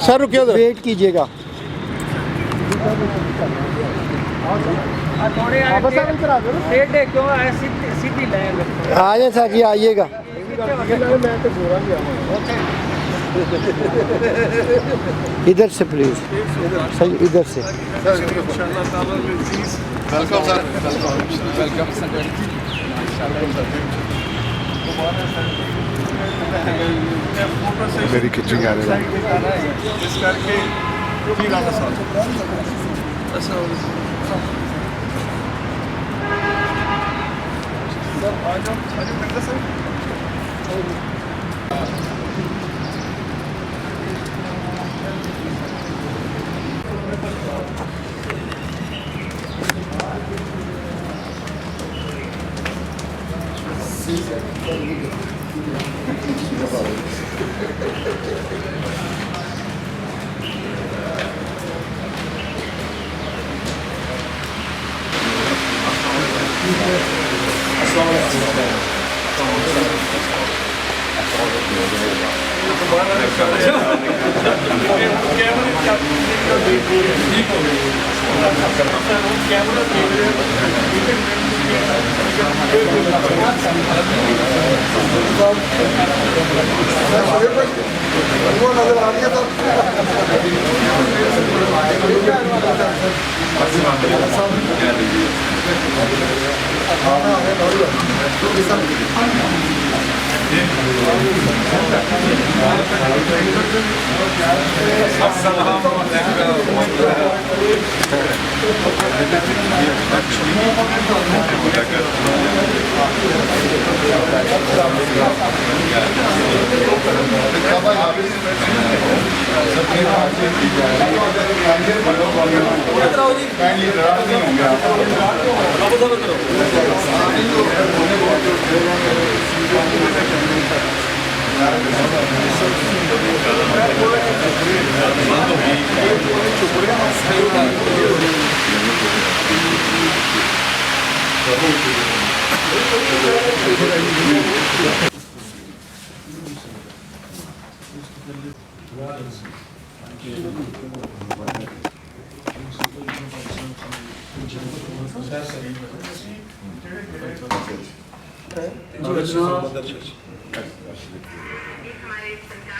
Sir रुकिए उधर। Wait कीजिएगा। थोड़े डेढ़ क्यों सीधी लाइन आ जाए सर जी, आइएगा। इधर से प्लीज सर, इधर से। Welcome sir. वेलकम मेरी किचन आ रही है इस करके की गाना सर आज मिलता sir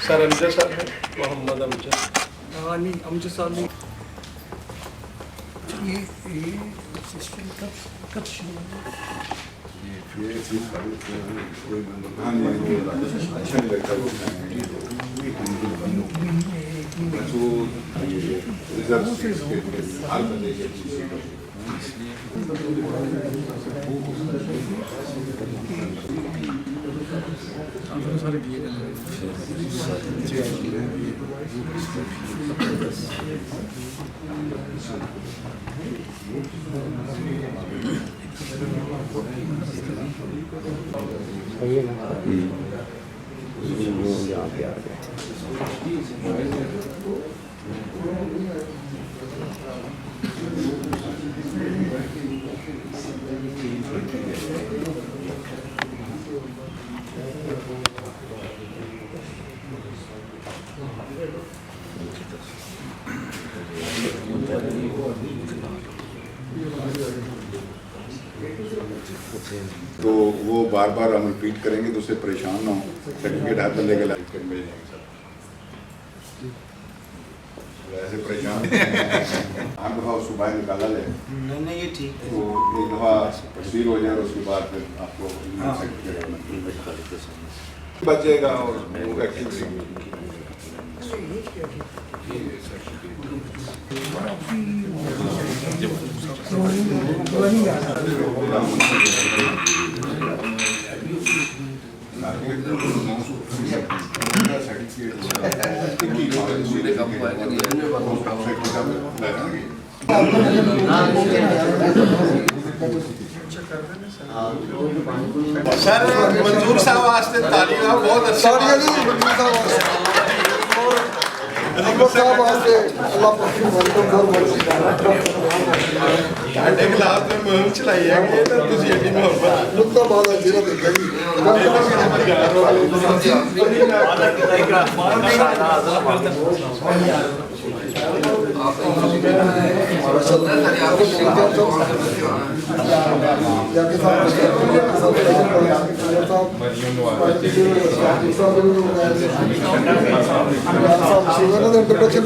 sir Amjad sir Mohammad Amjad Amjad साहब ने ये सिस्टम कब शुरू हुआ? ये चीज़ कोई अच्छा नहीं लगता सारे दिए गए तो वो बार बार हम रिपीट करेंगे तो उससे परेशान ना हो। सर्टिफिकेट हाथ में लेके ऐसे परेशान आप दफ़ा उसको बाहर निकाला ले नहीं ये ठीक है। तो एक दफ़ा तस्वीर हो जाए और उसके बाद फिर आपको बचेगा और सर मंजूर साहब वास्ते तालियां बहुत अच्छा अहमद साहब वास्ते अल्लाह पाक वेलकम ਸਾਡੇ ਖਿਲਾਫ ਤੇ ਮੁਹਿੰਮ ਚਲਾਈ ਹੈ ਕਿ ਤਾਂ ਤੁਸੀਂ ਐਡੀ ਮੁਹੱਬਤ ਮੁੱਦਾ ਬਾਦ ਜਿਹੜਾ ਦੇਖਿਆ इंट्रोडक्शन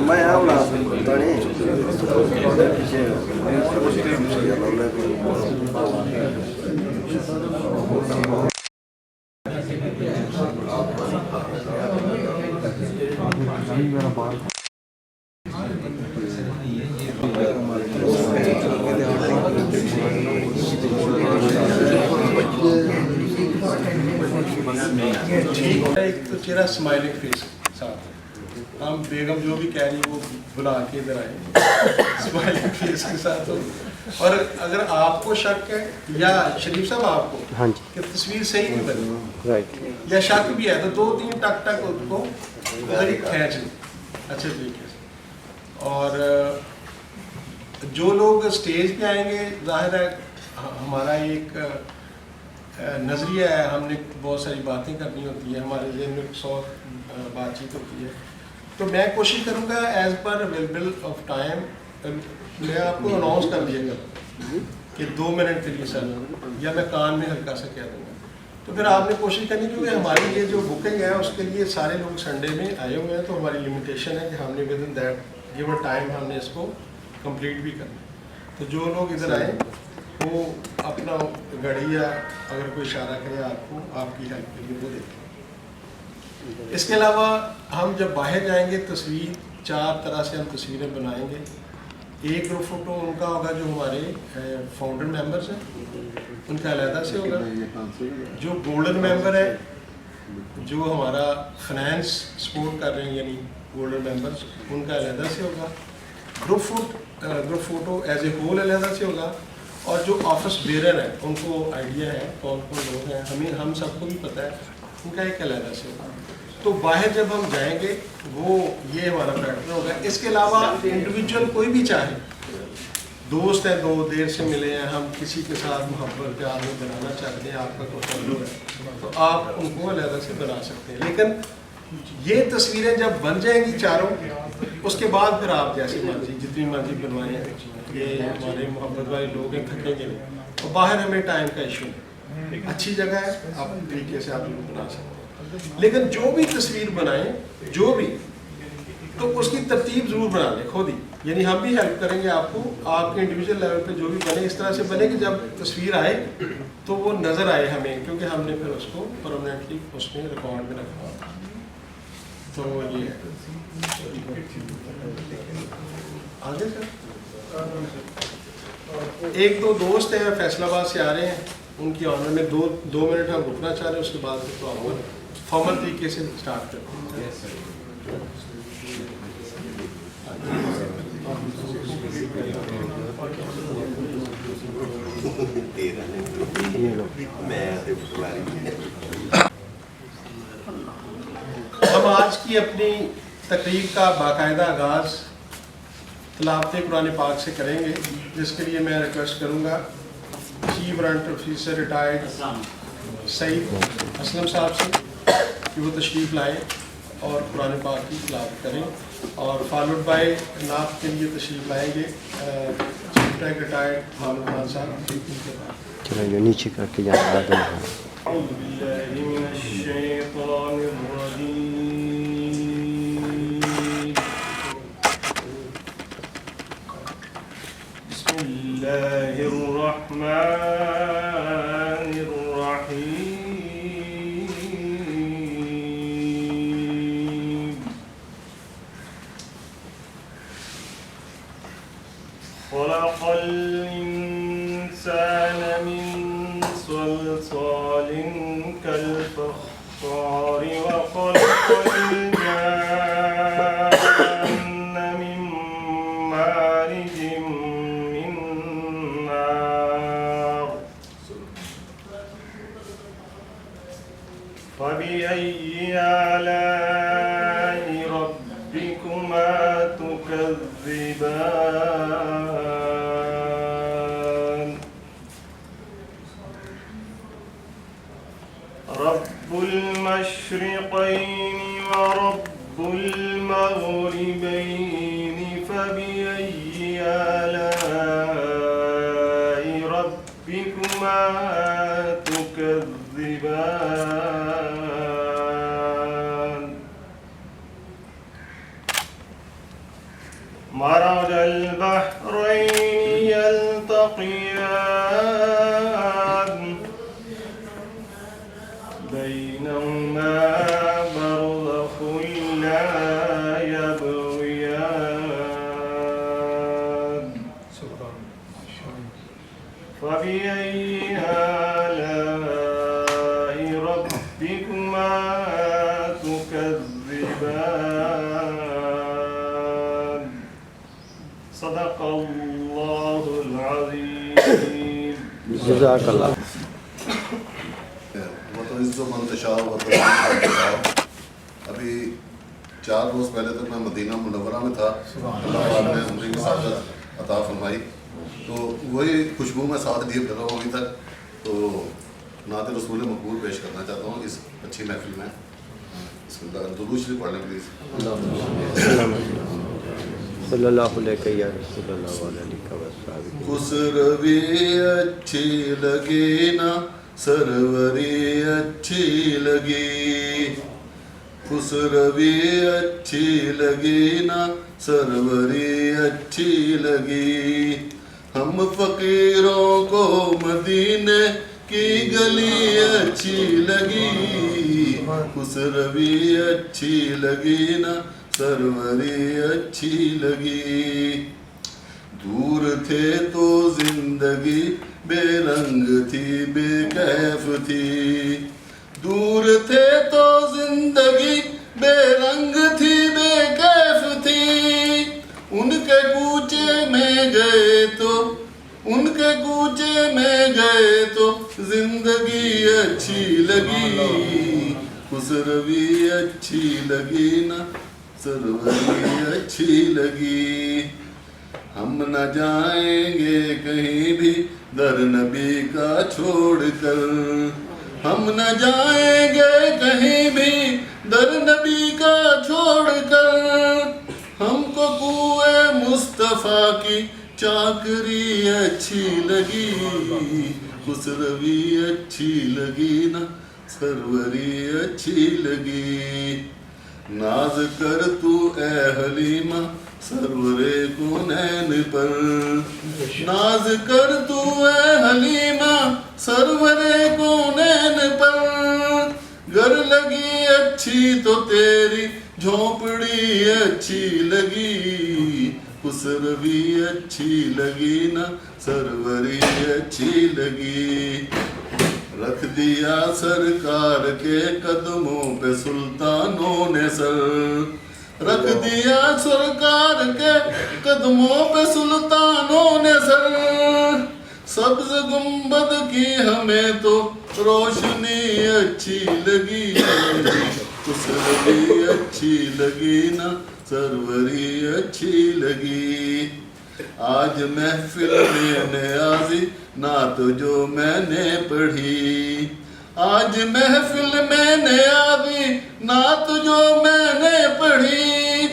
मैं आऊँगा बने एक तो चेहरा स्माइलिंग फेस साथ हम बेगम जो भी कह रही वो बुला के इधर आए स्माइलिंग फेस के साथ हो। और अगर आपको शक है या शरीफ साहब आपको हाँ जी कि तस्वीर सही नहीं बनी राइट या शक भी है तो 2-3 टक टक उसको उधर ही खींच लें अच्छे तरीके से। और जो लोग स्टेज पे आएंगे जाहिर है हमारा एक नज़रिया है, हमने बहुत सारी बातें करनी होती है, हमारे जहन में 100 बातचीत होती है। तो मैं कोशिश करूँगा as per available of time मैं आपको अनाउंस कर दिया करूँ कि 2 मिनट के लिए सर या मैं कान में हल्का सा कह दूँगा। तो फिर आपने कोशिश करनी क्योंकि हमारी ये जो बुकिंग है उसके लिए सारे लोग संडे में आए हुए हैं तो हमारी लिमिटेशन है कि हमने with in that given time हमने इसको कंप्लीट भी करना है। तो जो लोग इधर आए वो अपना घड़ी या अगर कोई इशारा करे आपको आपकी हेल्प के लिए वो देखें। इसके अलावा हम जब बाहर जाएंगे तस्वीर 4 तरह से हम तस्वीरें बनाएंगे। एक ग्रुप फोटो उनका होगा जो हमारे फाउंडर मेंबर्स हैं उनका अलहदा से होगा। जो गोल्डन मेंबर है जो हमारा फाइनेंस सपोर्ट कर रहे हैं यानी गोल्डन मेंबर्स उनका अलहदा से होगा। Group photo as a whole अलहदा से होगा। और जो ऑफिस बेरर है उनको आइडिया है कौन कौन लोग हैं हम सबको भी पता है उनका एक अलहदा से होगा। तो बाहर जब हम जाएंगे वो ये हमारा पैटर्न होगा। इसके अलावा इंडिविजुअल कोई भी चाहे दोस्त है 2 देर से मिले हैं हम किसी के साथ मोहब्बत प्यार में बनाना चाहते हैं आपका कोई फॉलो है तो आप उनको अलहदा से बना सकते हैं। लेकिन ये तस्वीरें जब बन जाएंगी चारों उसके बाद फिर आप जैसे मर्जी जितनी मर्जी बनवाएं ये हमारे मोहब्बत वाले लोग हैं थकेंगे नहीं। और बाहर हमें टाइम का इशू है अच्छी जगह है आप तरीके से आप लोग बना सकते हैं। लेकिन जो भी तस्वीर बनाएं जो भी तो उसकी तरतीब ज़रूर बना लें खुद ही यानी हम भी हेल्प करेंगे आपको आपके इंडिविजुअल लेवल पे जो भी बने इस तरह से बने कि जब तस्वीर आए तो वो नज़र आए हमें क्योंकि हमने फिर उसको परमानेंटली उसमें रिकॉर्ड में रखा। तो ये आगे सर 1-2 दोस्त हैं फैसलाबाद से आ रहे हैं उनकी ऑनर में 2 मिनट हम रुकना चाह रहे हैं उसके बाद फिर तो हम फॉर्मल तरीके से स्टार्ट करते हैं। हम आज की अपनी तकरीब का बाकायदा आगाज़ तिलावत कुरान पाक से करेंगे, जिसके लिए मैं रिक्वेस्ट करूँगा chief warrant officer retired Saeed Aslam साहब से कि वो तशरीफ़ लाएँ और कुरान पाक की तिलावत करें, और फॉलोड बाय नात के लिए तशरीफ़ लाएंगे chief tag retired Mamud Khan साहब। चलो ये नीचे करके जाना खलक़ल इंसान मिन सलसालिन कल-फ़ख़्ख़ार व खलक़ल जान्न मिन मारिजिन मिन नार फ़बिअय्यि आलाइ रब्बिकुमा तुकज़्ज़िबान। रब्बुल मशरिक़ैनि व रब्बुल मग़रिबैनि फ़बिअय्यि आलाइ रब्बिकुमा तुकज़्ज़िबान। मरजल बहरैनि यल्तक़ियान बैनहुमा बरज़ख़ुन ला यबग़ियान। फ़बिअय्यि आलाइ रब्बिकुमा तुकज़्ज़िबान। सदक़ल्लाहुल अज़ीम। जज़ाकल्लाह। अभी 4 रोज़ पहले तक मैं मदीना मुनव्वरा में था, अल्लाह पाक ने उम्र की सादत अता फरमाई, तो वही खुशबू में साथ लिए फिर रहा हूँ अभी तक। तो नात रसूल मकबूल पेश करना चाहता हूँ इस अच्छी महफिल में। दुरूद शरीफ पढ़ लें प्लीज़। सल्लल्लाहु अलैहि या रसूलल्लाह व अलैहि वसल्लम। खुसरवी अच्छी लगे ना सरवरी अच्छी लगी, खुसरवी अच्छी लगी ना सरवरी अच्छी लगी। हम फकीरों को मदीने की गली अच्छी लगी, खुसरवी अच्छी लगी ना सरवरी अच्छी लगी। दूर थे तो जिंदगी बेरंग थी बेकैफ थी, दूर थे तो जिंदगी बेरंग थी बेकैफ थी। उनके कूचे में गए तो, उनके कूचे में गए तो जिंदगी अच्छी लगी, खुसरवी अच्छी लगी ना सरवरी अच्छी लगी। हम न जाएंगे कहीं भी दर नबी का छोड़कर, हम न जाएंगे कहीं भी दर नबी का छोड़कर। हमको कुए मुस्तफ़ा की चाकरी अच्छी लगी, खुसरवी अच्छी लगी ना सरवरी अच्छी लगी। नाज कर तू ए हलीमा सरवरे कौनैन पर, नाज कर तू ए हलीमा सरवरे कौनैन पर। घर लगी अच्छी तो तेरी झोंपड़ी अच्छी लगी, खुसरवी अच्छी लगी ना सरवरी अच्छी लगी। रख दिया सरकार के कदमों पे सुल्तानों ने सर, रख दिया सरकार के कदमों पे सुल्तानों ने सर। सब्ज गुंबद की हमें तो रोशनी अच्छी लगी, खुसरवी अच्छी लगी ना सरवरी अच्छी लगी। आज महफिल में न्याज़ी नात जो मैंने पढ़ी, आज महफिल में न्याज़ी नात जो मैंने पढ़ी,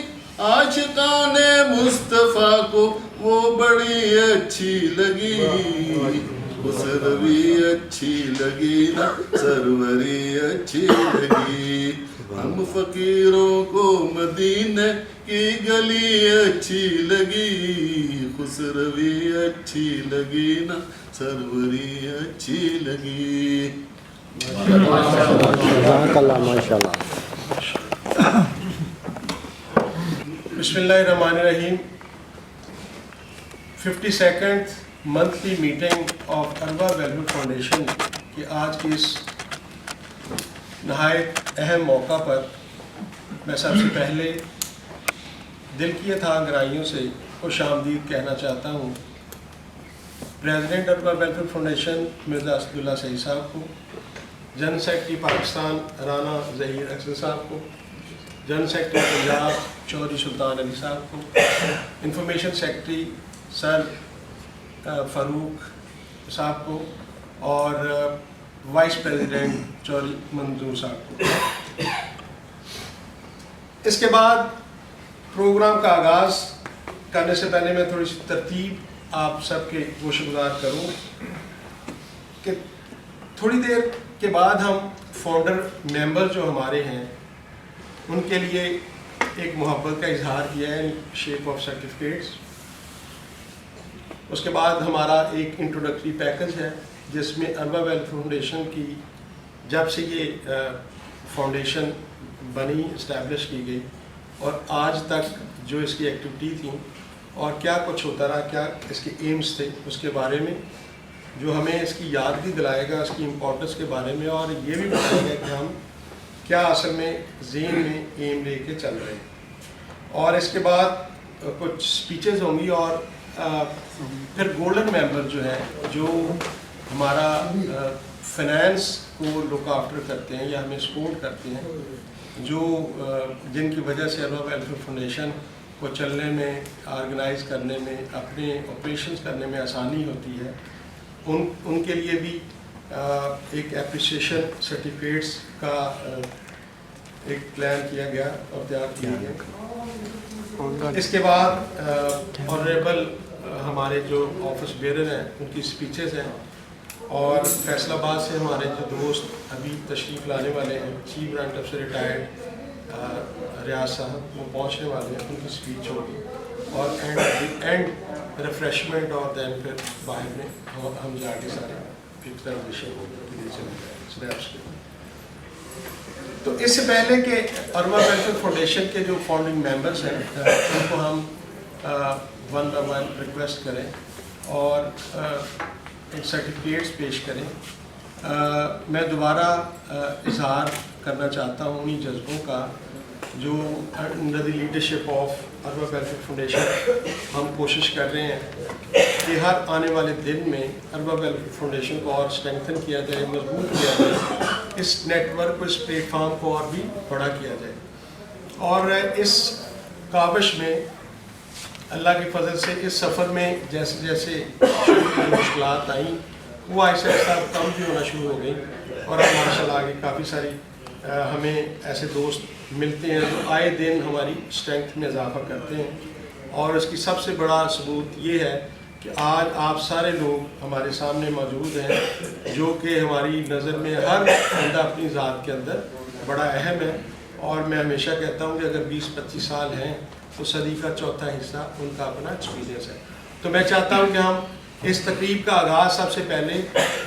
आशिकाने मुस्तफ़ा को वो बड़ी अच्छी लगी। खुसरवी अच्छी लगी ना सरवरी अच्छी लगी। हम फकीरों को मदीने की गली अच्छी लगी। खुसरवी अच्छी लगी ना सरवरी अच्छी लगी। जज़ाकल्लाह माशाल्लाह। बिस्मिल्लाहिर्रहमानिर्रहीम। 52nd मंथली मीटिंग ऑफ अरबा वेलफेयर फाउंडेशन की आज की इस नहायत अहम मौका पर मैं सबसे पहले दिल की था गहराइयों से खुश आमदीद कहना चाहता हूँ प्रेसिडेंट अरबा वेलफेयर फाउंडेशन मिर्ज़ा असदुल्ला सईद साहब को, जनरल सेक्रेटरी पाकिस्तान राना ज़हीर अख्तर साहब को, जनरल सेक्रेटरी पंजाब चौधरी सुल्तान अली साहब को, इंफॉर्मेशन सेक्रेटरी सर फ़ारूक साहब को और वाइस प्रेसिडेंट चौधरी मंजूर साहब को। इसके बाद प्रोग्राम का आगाज़ करने से पहले मैं थोड़ी सी तरतीब आप सबके गोशगुजार करूँ कि थोड़ी देर के बाद हम फाउंडर मेंबर जो हमारे हैं उनके लिए एक मोहब्बत का इजहार किया है शेप ऑफ सर्टिफिकेट्स। उसके बाद हमारा एक इंट्रोडक्टरी पैकेज है जिसमें अरबा वेलफेयर फाउंडेशन की जब से ये फाउंडेशन बनी इस्टेब्लिश की गई और आज तक जो इसकी एक्टिविटी थी और क्या कुछ होता रहा, क्या इसके एम्स थे, उसके बारे में जो हमें इसकी याद भी दिलाएगा, इसकी इम्पोर्टेंस के बारे में, और ये भी बताएगा कि हम क्या असल में ज़हन में एम लेके चल रहे हैं। और इसके बाद कुछ स्पीचेस होंगी और फिर गोल्डन मेंबर जो है जो हमारा फाइनेंस को लुक आफ्टर करते हैं या हमें सपोर्ट करते हैं, जो जिनकी वजह से अरबा वेलफेयर फाउंडेशन को चलने में, ऑर्गेनाइज करने में, अपने ऑपरेशंस करने में आसानी होती है, उनके लिए भी एक एप्रिसिएशन सर्टिफिकेट्स का एक प्लान किया गया और तैयार किया गया। इसके बाद ऑनरेबल हमारे जो ऑफिस बेरर हैं उनकी स्पीचेस हैं और फैसलाबाद से हमारे जो दोस्त अभी तशरीफ़ लाने वाले हैं, चीफ ब्रांच अफसर रिटायर्ड रियाज साहब, वो पहुंचने वाले हैं, उनकी स्पीच होगी और एंड रिफ्रेशमेंट और दैन फिर बाहर में हम जाके सारे फिर स्नैप्स के। तो इससे पहले कि अरबा वेलफेयर फाउंडेशन के जो फाउंडिंग मेंबर्स हैं उनको हम वन बाय वन रिक्वेस्ट करें और सर्टिफिकेट्स पेश करें। मैं दोबारा इजहार करना चाहता हूँ उन्हीं जज्बों का जो अंडर द लीडरशिप ऑफ अरबा वेलफेयर फाउंडेशन हम कोशिश कर रहे हैं कि हर आने वाले दिन में अरबा वेलफेयर फाउंडेशन को और स्ट्रेंथन किया जाए, मजबूत किया जाए, इस नेटवर्क को, इस प्लेटफॉर्म को और भी बड़ा किया जाए। और इस काबिश में अल्लाह के फजल से इस सफ़र में जैसे जैसे मुश्किलात आई वो आहिस्ता आहिस्ता कम भी होना शुरू हो गई और अब माशाल्लाह आगे काफ़ी सारी हमें ऐसे दोस्त मिलते हैं जो आए दिन हमारी स्ट्रेंथ में इजाफा करते हैं। और इसकी सबसे बड़ा सबूत ये है कि आज आप सारे लोग हमारे सामने मौजूद हैं जो कि हमारी नज़र में हर बंदा अपनी ज़ात के अंदर बड़ा अहम है। और मैं हमेशा कहता हूँ कि अगर 20-25 साल हैं तो सदी का चौथा हिस्सा उनका अपना एक्सपीरियंस है। तो मैं चाहता हूँ कि हम इस तकरीब का आगाज़ सबसे पहले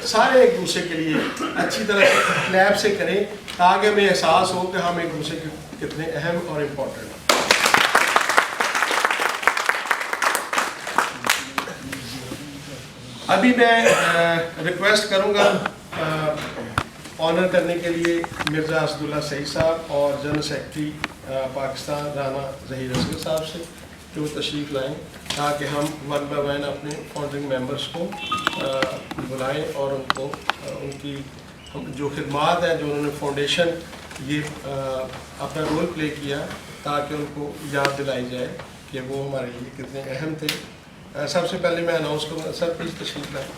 सारे एक दूसरे के लिए अच्छी तरह से क्लैप से करें ताकि हमें एहसास हो कि हम एक दूसरे के कितने अहम और इम्पोर्टेंट हैं। अभी मैं रिक्वेस्ट करूँगा ऑनर करने के लिए मिर्ज़ा असदुल्ला सईद साहब और जनरल सेक्रेटरी पाकिस्तान राना ज़हीर अख्तर साहब से कि वो तशरीफ़ लाएँ ताकि हम वन बाय वन अपने फाउंडिंग मेंबर्स को बुलाएं और उनको उनकी जो खिदमात हैं, जो उन्होंने फाउंडेशन ये अपना रोल प्ले किया ताकि उनको याद दिलाई जाए कि वो हमारे लिए कितने अहम थे। सबसे पहले मैं अनाउंस करूँगा, सर प्लीज़ तशरीफ लाएं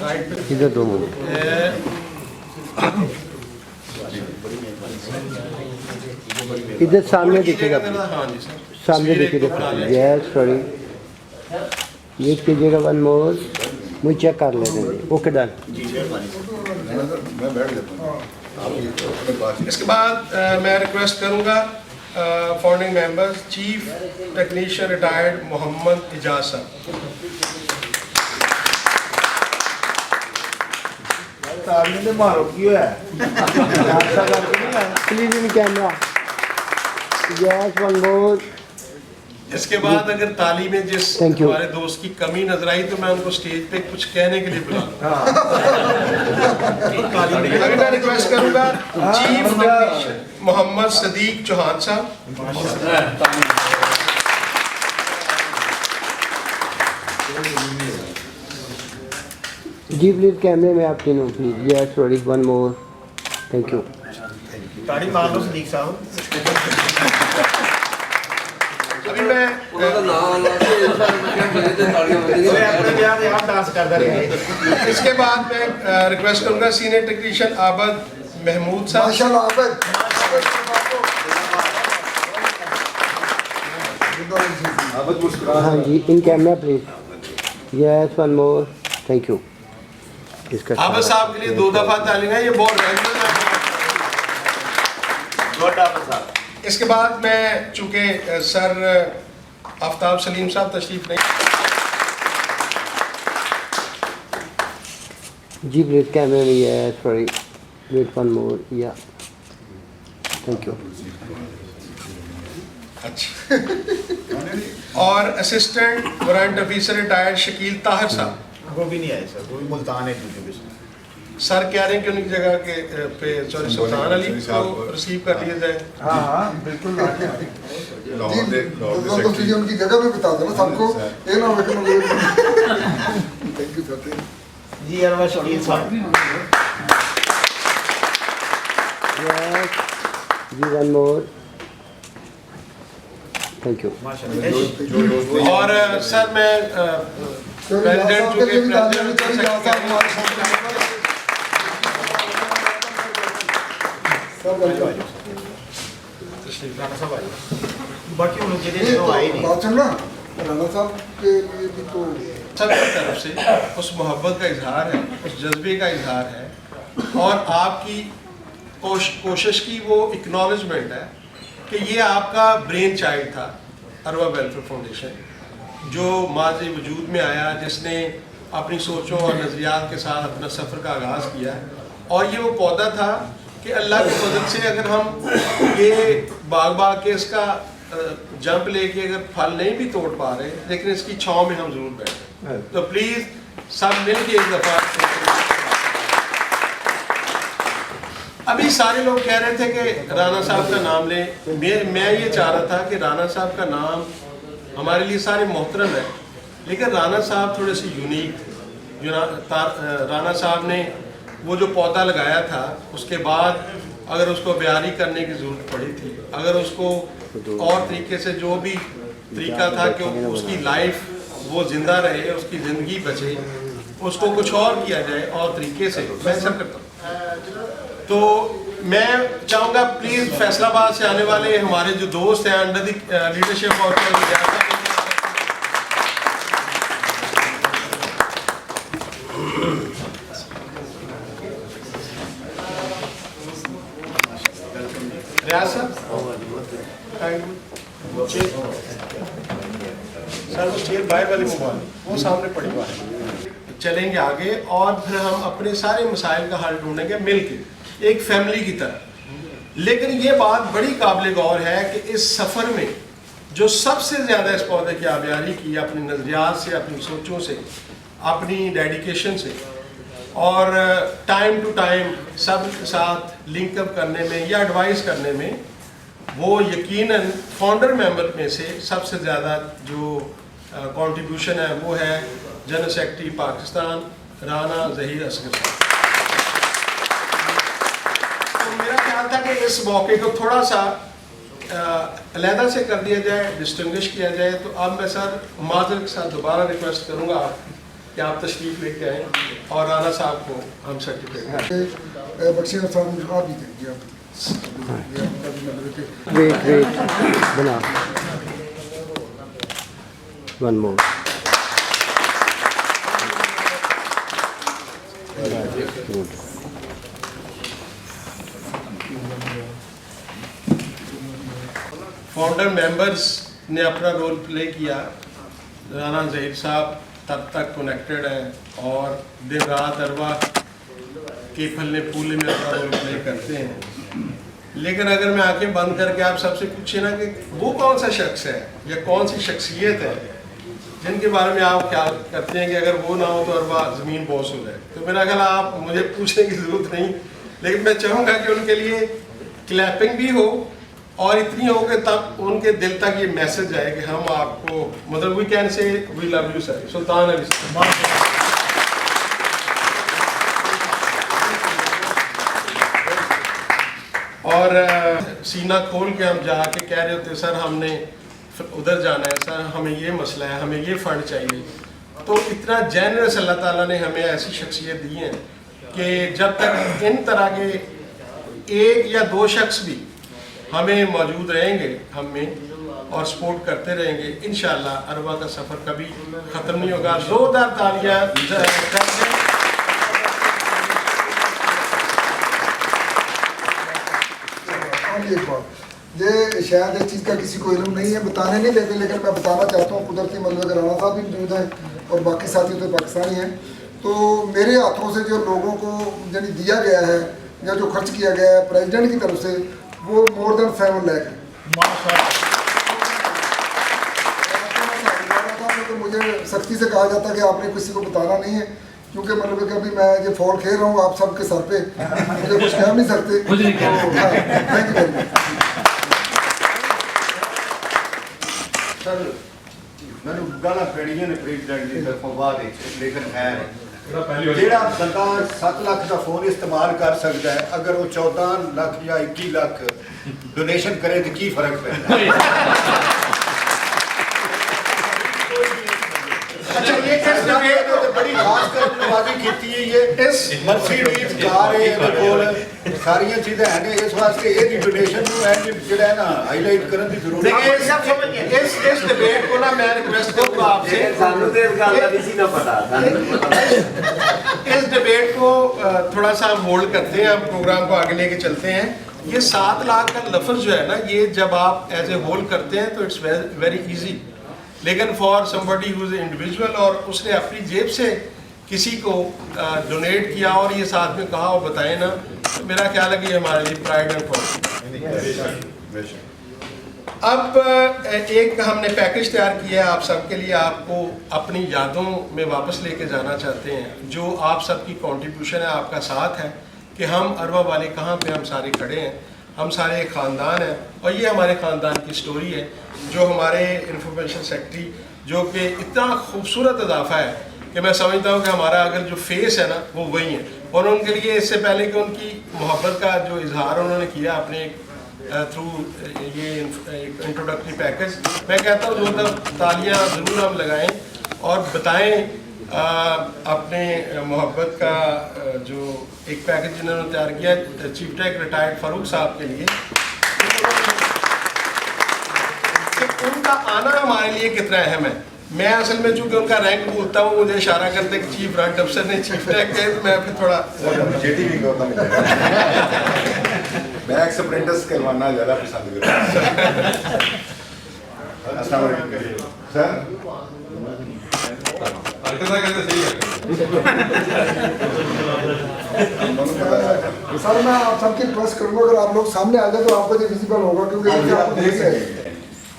राइट पे। इधर दो मिनट। इधर सामने दिखेगा, हाँ जी सर, सामने दिखेगा। यस सॉरी, ये कीजिएगा वन मोर, मुझे चेक कर लेने दीजिए। Okay done. मैं बैठ जाता हूँ। आप ये अपने बात इसके बाद मैं रिक्वेस्ट करूंगा founding members chief technician retired Mohammad Ijaz sahab. Please in camera. Yes one more. इसके बाद अगर ताली में जिस Thank you. हमारे दोस्त की कमी नजर आई तो मैं उनको स्टेज पे कुछ कहने के लिए बुला लूंगा। अगर मैं रिक्वेस्ट करूंगा चीफ टेक्नीशियन मोहम्मद सदीक चौहान साहब। जी प्लीज कैमरे में आप तीनों please. Yes sorry one more, thank you. अभी मैं इसके बाद मैं रिक्वेस्ट करूंगा सीनियर टेक्नीशियन आबद महमूद साहब। माशाल्लाह आबद। हाँ जी in camera please. Yes one more, thank you. इसका आबद साहब के लिए 2 दफा ताली है, ये बहुत रेगुलर है। इसके बाद मैं चूंकि सर आफ्ताब सलीम साहब तशरीफ नहीं, जी प्लीज कैमरे में। Yes sorry wait one more, yeah thank you. अच्छा और assistant warrant officer retired Shakeel Tahir साहब। वो भी नहीं आए सर, वो भी मुल्तान है ड्यूटी पे। सर कह रहे हैं कि उनकी जगह के पे सॉरी सुल्तान अली को रिसीव कर लिया जाए। हाँ बिल्कुल। लाहौर दे उनकी जगह भी बता दो ना सबको, ये ना हो कि थैंक यू सर। जी अरवा शकील साहब। यस जी वन मोर, थैंक यू। और सर मैं प्रेसिडेंट जो कि बाकी उन लोग आए नहीं। बात सुन ना, राणा साहब के लिए भी तो सबकी तरफ से उस मोहब्बत का इजहार है, उस जज्बे का इजहार है और आपकी कोशिश की वो एक्नॉलेजमेंट है कि ये आपका ब्रेन चाइल्ड था अरवा वेलफेयर फाउंडेशन, जो माजी वजूद में आया, जिसने अपनी सोचों और नज़रियात के साथ अपना सफ़र का आगाज़ किया। और ये वो पौधा था कि अल्लाह की मदद से अगर हम ये बाग के इसका जंप लेके अगर फल नहीं भी तोड़ पा रहे, लेकिन इसकी छाँव में हम ज़रूर बैठे। तो प्लीज़ सब मिल के एक दफ़ा। अभी सारे लोग कह रहे थे कि राणा साहब का नाम लें। मैं ये चाह रहा था कि राणा साहब का नाम हमारे लिए सारे मोहतरम है, लेकिन राणा साहब थोड़े से यूनिक थे। राणा साहब ने वो जो पौधा लगाया था, उसके बाद अगर उसको बयारी करने की ज़रूरत पड़ी थी, अगर उसको और तरीके से जो भी तरीका था कि उसकी लाइफ वो ज़िंदा रहे, उसकी ज़िंदगी बचे, उसको कुछ और किया जाए और तरीके से, मैं सब करता हूँ। तो मैं चाहूँगा प्लीज़ फैसलाबाद से आने वाले हमारे जो दोस्त हैं अंडर द लीडरशिप ऑफ रियाज साहब, सर वो चेयर बाहर वाली मोबाइल वो सामने पड़ी हुआ है। चलेंगे आगे और फिर हम अपने सारे मसाइल का हल ढूंढेंगे मिल के, एक फैमिली की तरह। लेकिन ये बात बड़ी काबिल गौर है कि इस सफ़र में जो सबसे ज़्यादा इस पौधे की आबियारी की, अपने नज़रियात से, अपनी सोचों से, अपनी डेडिकेशन से और टाइम टू टाइम सब के साथ लिंकअप करने में या एडवाइस करने में, वो यकीनन फाउंडर मेंबर में से सबसे ज़्यादा जो कंट्रीब्यूशन है वो है जनरल सेक्रेटरी पाकिस्तान राना ज़हीर असगर साहब। तो मेरा ख्याल था कि इस मौके को थोड़ा सा अलहदा से कर दिया जाए, डिस्टिंग्विश किया जाए। तो अब मैं सर माजर के साथ दोबारा रिक्वेस्ट करूंगा कि आप तशरीफ लेके आएँ और राना साहब को हम सर्टिफिकेट बख्शी साहब आप भी देंगे वेट बना वन मोर। फाउंडर मेंबर्स ने अपना रोल प्ले किया। राना ज़हीर साहब तब तक कनेक्टेड हैं और दिन रात अरवा केफल ने पूले में अपना रोल प्ले करते हैं। लेकिन अगर मैं आंखें बंद करके आप सबसे पूछे ना कि वो कौन सा शख्स है या कौन सी शख्सियत है जिनके बारे में आप ख्याल करते हैं कि अगर वो ना हो तो अरवा ज़मीन बोस हो जाए, तो मेरा ख्याल आप मुझे पूछने की ज़रूरत नहीं। लेकिन मैं चाहूँगा कि उनके लिए क्लैपिंग भी हो और इतनी हो कि तब उनके दिल तक ये मैसेज आए कि हम आपको मतलब we can say we love you sir. Sultan Ali sir. और सीना खोल के हम जाके कह रहे होते सर हमने उधर जाना है, सर हमें ये मसला है, हमें ये फ़ंड चाहिए। तो इतना जेनरस अल्लाह ताला ने हमें ऐसी शख्सियत दी है कि जब तक इन तरह के एक या दो शख्स भी हमें मौजूद रहेंगे हम में और सपोर्ट करते रहेंगे, इंशाअल्लाह अरवा का सफ़र कभी ख़त्म नहीं होगा। ज़ोरदार तालियां कर दें। एक बात, ये शायद इस चीज़ का किसी को इल्म नहीं है, बताने नहीं देते, लेकिन मैं बताना चाहता हूँ। कुदरती मतलब राना साहब भी मौजूद हैं और बाकी साथी तो पाकिस्तानी हैं। तो मेरे हाथों से जो लोगों को यानी दिया गया है या जो खर्च किया गया है प्रेसिडेंट की तरफ से, वो मोर देन 7 लाख है। तो मुझे सख्ती से कहा जाता है कि आपने किसी को बताना नहीं है, क्योंकि मतलब कि अभी मैं जो फॉल खेल रहा हूँ आप सबके सर पे, मुझे कुछ कह नहीं सकते। Thank you. सर मैंने गाला पेड़ियां ने प्रेसिडेंट की तरफों बाद लेकिन खैर ਜਿਹੜਾ ਬੰਦਾ 7 ਲੱਖ ਦਾ ਫੋਨ ਇਸਤੇਮਾਲ ਕਰ ਸਕਦਾ ਹੈ, ਅਗਰ ਉਹ 14 ਲੱਖ ਜਾਂ 21 ਲੱਖ ਡੋਨੇਸ਼ਨ ਕਰੇ ਤਾਂ ਕੀ ਫਰਕ ਪੈਂਦਾ ਹੈ। अच्छा ये तो बड़ी खास कर नवाजी की है, ये इस मर्सिडीज कार है ਇਹਦੇ ਕੋਲ ਸਾਰੀਆਂ ਚੀਜ਼ਾਂ ਹਨ, ਇਸ ਵਾਸਤੇ ਇਹਦੀ ਡੋਨੇਸ਼ਨ ਨੂੰ ਹੈ ਜਿਹੜਾ ਹੈ ਨਾ ਹਾਈਲਾਈਟ ਕਰਨ ਦੀ ਜ਼ਰੂਰਤ है। इस डिबेट को ना मैं रिक्वेस्ट करूंगा आपसे, इस डिबेट को थोड़ा सा होल्ड करते हैं, हम प्रोग्राम को आगे लेके चलते हैं। ये 7 लाख का लफ्ज़ जो है ना, ये जब आप एज ए होल करते हैं तो इट्स वेरी इजी, लेकिन for somebody who is individual और उसने अपनी जेब से किसी को डोनेट किया और ये साथ में कहा और बताए ना, तो मेरा ख्याल है कि हमारे लिए प्राइड एंड प्राउड। अब एक हमने पैकेज तैयार किया है आप सबके लिए, आपको अपनी यादों में वापस लेके जाना चाहते हैं, जो आप सबकी कंट्रीब्यूशन है, आपका साथ है कि हम अरवा वाले कहाँ पे हम सारे खड़े हैं। हम सारे एक ख़ानदान हैं और ये हमारे ख़ानदान की स्टोरी है, जो हमारे इंफॉर्मेशन सेक्रेटरी जो कि इतना खूबसूरत इजाफा है कि मैं समझता हूँ कि हमारा अगर जो फेस है ना वो वही है। और उनके लिए इससे पहले कि उनकी मोहब्बत का जो इजहार उन्होंने किया अपने थ्रू ये इंट्रोडक्टरी पैकेज, मैं कहता हूँ मतलब तालियाँ ज़रूर हम लगाएं और बताएं अपने मोहब्बत का जो एक पैकेज जिन्होंने तैयार किया चीफ टेक रिटायर्ड फारूक साहब के लिए, कि उनका आना हमारे लिए कितना अहम है। मैं असल में चूँकि उनका रैंक बोलता हूँ, मुझे इशारा करते कि चीफ ब्रांच अफसर ने चीफ टैग कहे, तो मैं फिर थोड़ा मैं एक्सप्रेंटस करवाना ज़्यादा पसंद सर मैं आप सबकी रिक्वेस्ट करूँगा, अगर आप लोग सामने आ जाए तो आपको ये विजिबल होगा, क्योंकि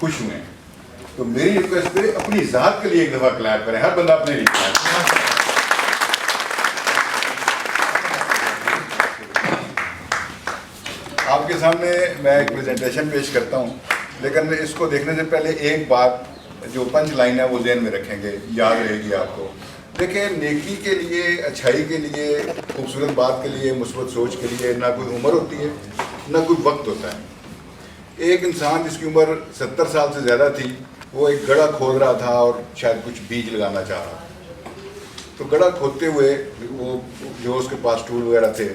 खुश हुए तो मेरी रिक्वेस्ट करें अपनी जात के लिए एक दफा क्लैप करें, हर बंदा अपने लिए क्लैप। आपके सामने मैं एक प्रेजेंटेशन पेश करता हूं, लेकिन इसको देखने से पहले एक बात जो पंच लाइन है वो ज़हन में रखेंगे, याद रहेगी आपको। देखिए, नेकी के लिए, अच्छाई के लिए, खूबसूरत बात के लिए, मुस्बत सोच के लिए ना कोई उम्र होती है ना कोई वक्त होता है। एक इंसान जिसकी उम्र 70 साल से ज़्यादा थी, वो एक गड़ा खोद रहा था और शायद कुछ बीज लगाना चाह रहा था। तो गड़ा खोदते हुए वो जो उसके पास टूल वगैरह थे,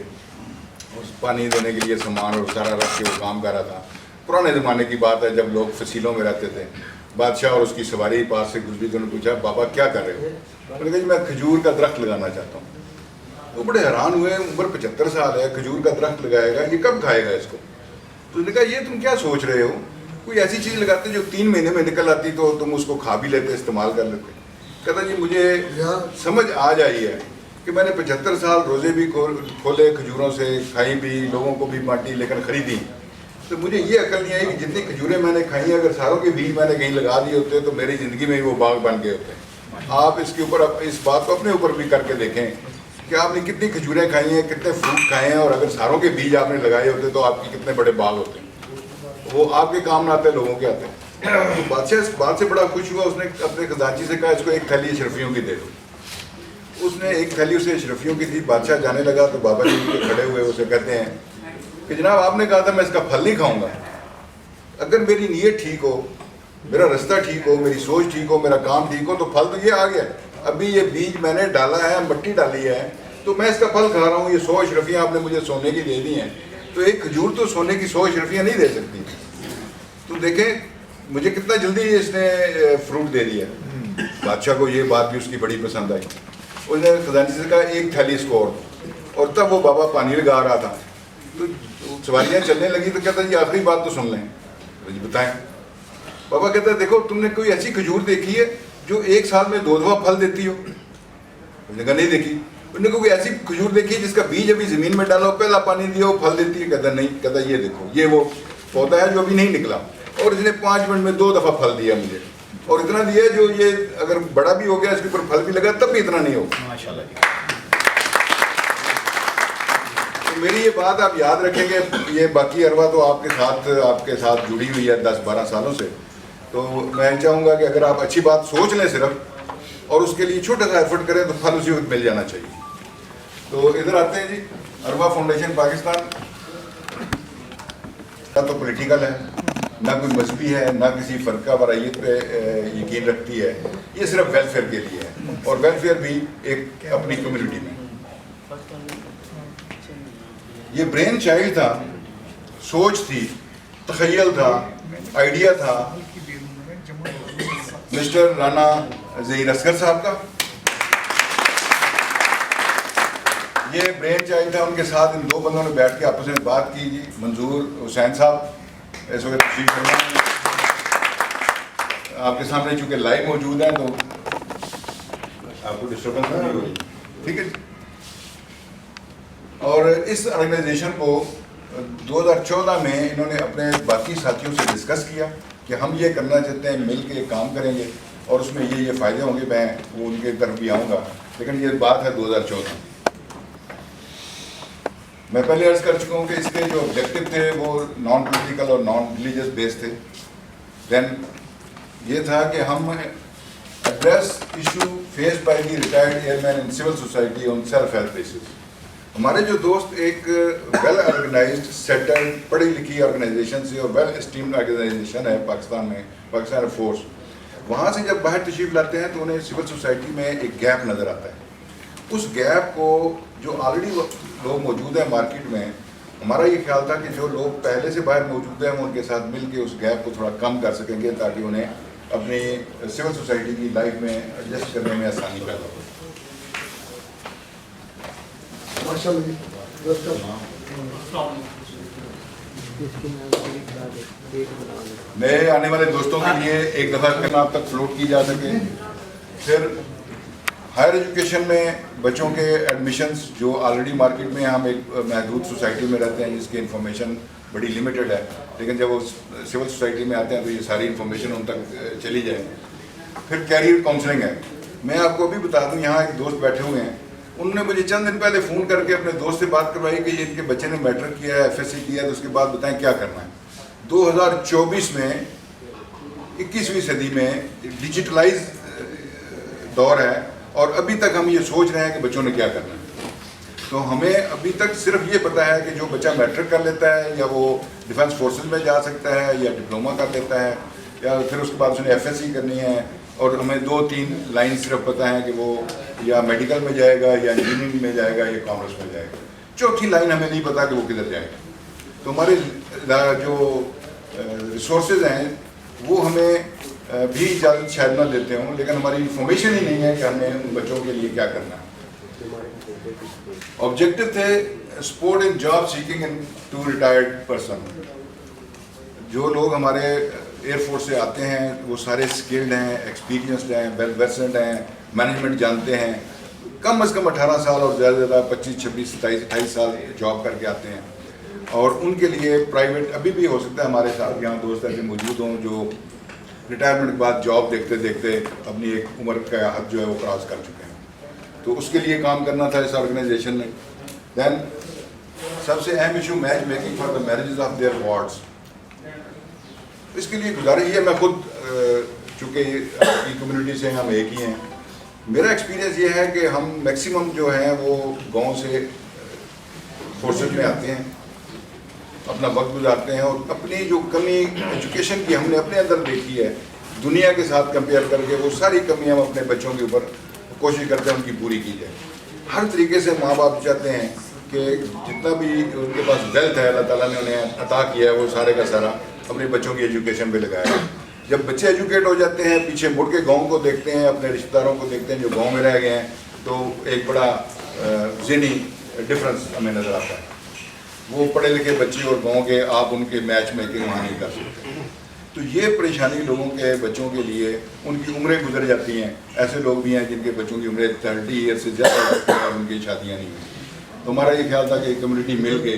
उस पानी देने के लिए सामान और सारा रख के वो काम कर रहा था। पुराने ज़माने की बात है, जब लोग फसीलों में रहते थे। बादशाह और उसकी सवारी पास से गुजरी तो उन्होंने पूछा, बाबा क्या कर रहे हो? उन्होंने कहा जी मैं खजूर का दरख्त लगाना चाहता हूँ। वो बड़े हैरान हुए, उम्र 75 साल है, खजूर का दरख्त लगाएगा, ये कब खाएगा इसको? तो उन्होंने कहा ये तुम क्या सोच रहे हो, कोई ऐसी चीज़ लगाते जो 3 महीने में निकल आती तो तुम उसको खा भी लेते, इस्तेमाल कर लेते। कहता जी मुझे समझ आ जाई है कि मैंने 75 साल रोज़े भी खोले, खजूरों से खाई भी, लोगों को भी बांटी, लेकिन ख़रीदी। तो मुझे ये अकल नहीं आई कि जितनी खजूरें मैंने खाई अगर सारों के बीज मैंने कहीं लगा दिए होते तो मेरी ज़िंदगी में ही वो बाग बन गए होते। आप इसके ऊपर इस बात को अपने ऊपर भी करके देखें कि आपने कितनी खजूरें खाई हैं, कितने फ्रूट खाए हैं, और अगर सारों के बीज आपने लगाए होते तो आपके कितने बड़े बाग होते। वो आपके काम ना आते, लोगों के आते। तो बादशाह इस बात से बड़ा खुश हुआ, उसने अपने खजांची से कहा इसको एक थैली अशरफियों की दे दो। उसने एक थैली उसे अशरफियों की दी। बादशाह जाने लगा तो बाबा जी खड़े हुए उसे कहते हैं कि जनाब आपने कहा था मैं इसका फल नहीं खाऊंगा, अगर मेरी नीयत ठीक हो, मेरा रास्ता ठीक हो, मेरी सोच ठीक हो, मेरा काम ठीक हो, तो फल तो ये आ गया। अभी ये बीज मैंने डाला है, मट्टी डाली है, तो मैं इसका फल खा रहा हूँ। ये 100 अशरफियाँ आपने मुझे सोने की दे दी हैं, तो एक खजूर तो सोने की 100 अशरफियाँ नहीं दे सकती। तो देखें मुझे कितना जल्दी इसने फ्रूट दे दिया। बादशाह को ये बात भी उसकी बड़ी पसंद आई। उसने खजांची से कहा एक थैली इसको और तब वो बाबा पानी लगा रहा था। तो सवारियाँ चलने लगी तो कहता जी आखिरी बात तो सुन लें। तो जी बताएं। बाबा कहता है देखो तुमने कोई ऐसी खजूर देखी है जो 1 साल में 2 दफ़ा फल देती हो? उसने कहा नहीं देखी। उन्होंने कोई ऐसी खजूर देखी है जिसका बीज अभी ज़मीन में डाला हो, पहला पानी दिया हो, फल देती है? कहता नहीं। कहता ये देखो ये वो पौधा है जो अभी नहीं निकला और इसने 5 मिनट में 2 दफ़ा फल दिया मुझे, और इतना दिया जो ये अगर बड़ा भी हो गया, इसके ऊपर फल भी लगा, तब भी इतना नहीं होगा। माशाल्लाह। तो मेरी ये बात आप याद रखेंगे। ये बाकी अरवा तो आपके साथ जुड़ी हुई है 10-12 सालों से। तो मैं चाहूँगा कि अगर आप अच्छी बात सोच लें सिर्फ और उसके लिए छोटा सा एफर्ट करें तो फल उसी वक्त मिल जाना चाहिए। तो इधर आते हैं जी। अरवा फाउंडेशन पाकिस्तान ना तो पॉलिटिकल है, ना कोई मजहबी है, ना किसी फ़र्का वरायत पे यकीन रखती है। ये सिर्फ वेलफेयर के लिए है, और वेलफेयर भी एक अपनी कम्युनिटी में। ये ब्रेन चाइल्ड था, सोच थी, तखय्युल था, आइडिया था मिस्टर राना ज़हीर असगर साहब का। ये ब्रेन चाइल्ड था। उनके साथ इन 2 बंदों ने बैठ के आपस में बात की जी। मंजूर हुसैन साहब इस वक्त तशरीफ फरमा आपके सामने, चूँकि लाइव मौजूद हैं तो आपको डिस्टर्बेंस नहीं होगी, ठीक है। और इस ऑर्गेनाइजेशन को 2014 में इन्होंने अपने बाकी साथियों से डिस्कस किया कि हम ये करना चाहते हैं, मिल के काम करेंगे और उसमें ये फ़ायदे होंगे। मैं वो उनके तरफ भी आऊँगा, लेकिन ये बात है 2014। मैं पहले अर्ज़ कर चुका हूँ कि इसके जो ऑब्जेक्टिव थे वो नॉन पॉलिटिकल और नॉन रिलीजियस बेस्ड थे। देन ये था कि हम address issue face by the retired airman in civil society on self help basis. हमारे जो दोस्त एक वेल ऑर्गेनाइज्ड, सेटल्ड, पढ़ी लिखी ऑर्गेनाइजेशन से और वेल एस्टीम्ड ऑर्गेनाइजेशन है पाकिस्तान में, पाकिस्तान एयरफोर्स, वहाँ से जब बाहर तशरीफ़ लाते हैं तो उन्हें सिविल सोसाइटी में एक गैप नज़र आता है। उस गैप को जो ऑलरेडी लोग मौजूद हैं मार्केट में, हमारा ये ख्याल था कि जो लोग पहले से बाहर मौजूद हैं उनके साथ मिल के उस गैप को थोड़ा कम कर सकेंगे ताकि उन्हें अपनी सिविल सोसाइटी की लाइफ में एडजस्ट करने में आसानी पैदा हो। नए आने वाले दोस्तों के लिए एक दफ़ा फिर आप तक फ्लोट की जा सके। फिर हायर एजुकेशन में बच्चों के एडमिशन्स जो ऑलरेडी मार्केट में, हम एक महदूद सोसाइटी में रहते हैं जिसकी इन्फॉर्मेशन बड़ी लिमिटेड है, लेकिन जब वो सिविल सोसाइटी में आते हैं तो ये सारी इन्फॉर्मेशन उन तक चली जाए। फिर कैरियर काउंसलिंग है। मैं आपको अभी बता दूं, यहाँ एक दोस्त बैठे हुए हैं, उन्होंने मुझे चंद दिन पहले फ़ोन करके अपने दोस्त से बात करवाई कि ये इनके बच्चे ने मैट्रिक किया है, FSC किया है, तो उसके बाद बताएं क्या करना है। 2024 में 21वीं सदी में डिजिटलाइज दौर है और अभी तक हम ये सोच रहे हैं कि बच्चों ने क्या करना है। तो हमें अभी तक सिर्फ ये पता है कि जो बच्चा मैट्रिक कर लेता है या वो डिफेंस फोर्सेस में जा सकता है या डिप्लोमा कर लेता है या फिर उसके बाद उसने FSC करनी है, और हमें 2-3 लाइन सिर्फ पता है कि वो या मेडिकल में जाएगा या इंजीनियरिंग में जाएगा या कॉमर्स में जाएगा। चौथी लाइन हमें नहीं पता कि वो किधर जाएगा। तो हमारे जो रिसोर्सेज हैं वो हमें भी इजाज़त शायद ना देते हों, लेकिन हमारी इंफॉर्मेशन ही नहीं है कि हमें उन बच्चों के लिए क्या करना है। ऑब्जेक्टिव थे support in job seeking in to retired person. जो लोग हमारे एयरफोर्स से आते हैं वो सारे स्किल्ड हैं, एक्सपीरियंसड हैं, वेल वर्सेड हैं, मैनेजमेंट जानते हैं, कम से कम 18 साल और ज़्यादा से ज़्यादा 25, 26, 27, 28 साल जॉब करके आते हैं। और उनके लिए प्राइवेट अभी भी हो सकता है हमारे साथ यहाँ दोस्त ऐसे मौजूद हों जो रिटायरमेंट के बाद जॉब देखते देखते अपनी एक उम्र का हद जो है वो क्रॉस कर चुके हैं। तो उसके लिए काम करना था इस ऑर्गेनाइजेशन ने। दैन सबसे अहम issue match making for the marriages of their wards. इसके लिए गुजारिश है, मैं खुद चूँकि अपनी कम्युनिटी से हम एक ही हैं, मेरा एक्सपीरियंस ये है कि हम मैक्सिमम जो है वो गांव से फोर्सेस में आते हैं, अपना वक्त गुजारते हैं और अपनी जो कमी एजुकेशन की हमने अपने अंदर देखी है दुनिया के साथ कंपेयर करके वो सारी कमी हम अपने बच्चों के ऊपर कोशिश करते हैं उनकी पूरी की जाए। हर तरीके से माँ बाप चाहते हैं कि जितना भी उनके पास वेल्थ है अल्लाह ताला ने उन्हें अता किया है वो सारे का सारा अपने बच्चों की एजुकेशन पे लगाया है। जब बच्चे एजुकेट हो जाते हैं पीछे मुड़ के गाँव को देखते हैं, अपने रिश्तेदारों को देखते हैं जो गाँव में रह गए हैं, तो एक बड़ा ज़हनी डिफरेंस हमें नज़र आता है। वो पढ़े लिखे बच्चे और गाँव के आप उनके मैच मेकिंग वहाँ नहीं कर सकते। तो ये परेशानी लोगों के बच्चों के लिए, उनकी उम्रें गुजर जाती हैं। ऐसे लोग भी हैं जिनके बच्चों की उम्रें 30 ईयर से ज़्यादा होती हैं और उनकी शादियाँ नहीं हुई। तो हमारा ये ख्याल था कि कम्युनिटी मिल के